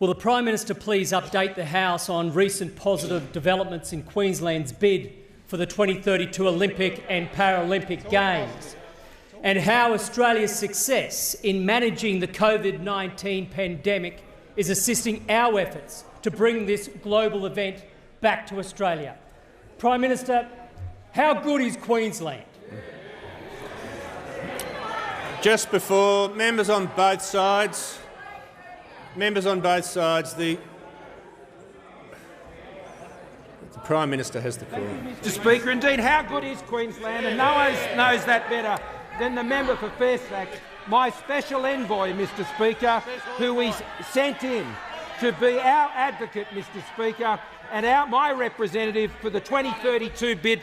Will the Prime Minister please update the House on recent positive developments in Queensland's bid for the 2032 Olympic and Paralympic Games, and how Australia's success in managing the COVID-19 pandemic is assisting our efforts to bring this global event back to Australia? Prime Minister, how good is Queensland? Just before, members on both sides, the Prime Minister has the call. Mr Speaker, indeed, how good is Queensland? And no one knows that better than the member for Fairfax, my special envoy, Mr Speaker, who we sent in to be our advocate, Mr Speaker, and my representative for the 2032 bid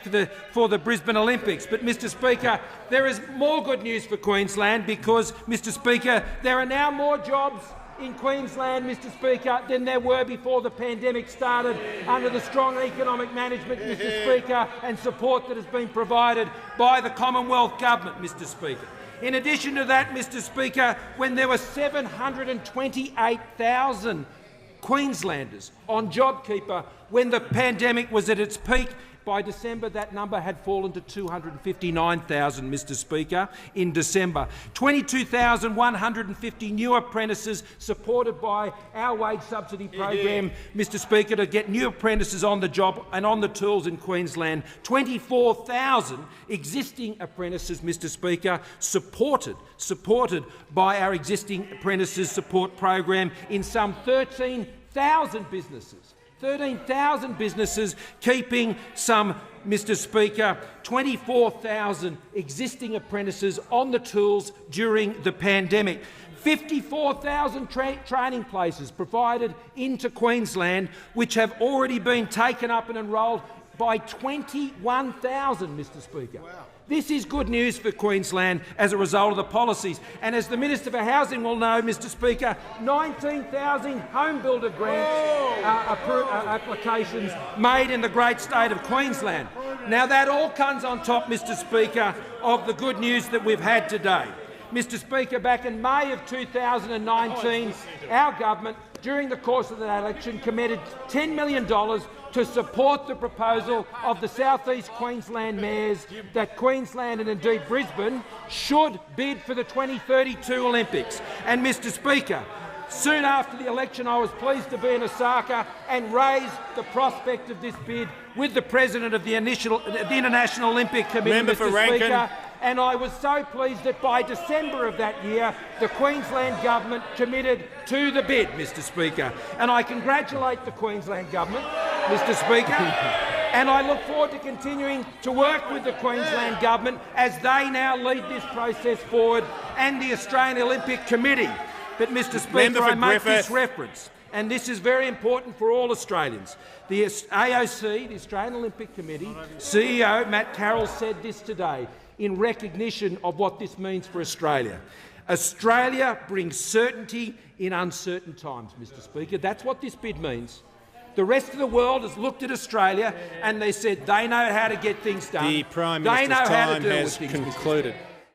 for the Brisbane Olympics. But, Mr Speaker, there is more good news for Queensland because, Mr Speaker, there are now more jobs in Queensland, Mr Speaker, than there were before the pandemic started under the strong economic management, Mr Speaker, and support that has been provided by the Commonwealth Government, Mr Speaker. In addition to that, Mr Speaker, when there were 728,000 Queenslanders on JobKeeper when the pandemic was at its peak, by December that number had fallen to 259,000, Mr Speaker, in December. 22,150 new apprentices supported by our wage subsidy program, Mr Speaker, to get new apprentices on the job and on the tools in Queensland. 24,000 existing apprentices, Mr Speaker, supported by our existing apprentices support program in some 13,000 businesses. 13,000 businesses, keeping some, Mr Speaker, 24,000 existing apprentices on the tools during the pandemic. 54,000 training places provided into Queensland, which have already been taken up and enrolled by 21,000, Mr Speaker. Wow. This is good news for Queensland as a result of the policies. And as the Minister for Housing will know, Mr Speaker, 19,000 home builder grants applications made in the great state of Queensland. Now that all comes on top, Mr Speaker, of the good news that we've had today. Mr Speaker, back in May of 2019, our government, during the course of that election, committed $10 million to support the proposal of the South East Queensland mayors that Queensland and indeed Brisbane should bid for the 2032 Olympics. And, Mr Speaker, soon after the election I was pleased to be in Osaka and raise the prospect of this bid with the President of the International Olympic Committee, Mr Speaker, and I was so pleased that by December of that year the Queensland Government committed to the bid, Mr Speaker. And I congratulate the Queensland Government, Mr Speaker, and I look forward to continuing to work with the Queensland Government as they now lead this process forward, and the Australian Olympic Committee. But, Mr Speaker, I make this reference, and this is very important for all Australians. The AOC, the Australian Olympic Committee, CEO Matt Carroll said this today in recognition of what this means for Australia. Australia brings certainty in uncertain times, Mr Speaker. That's what this bid means. The rest of the world has looked at Australia and they said they know how to get things done. The Prime Minister's time has concluded.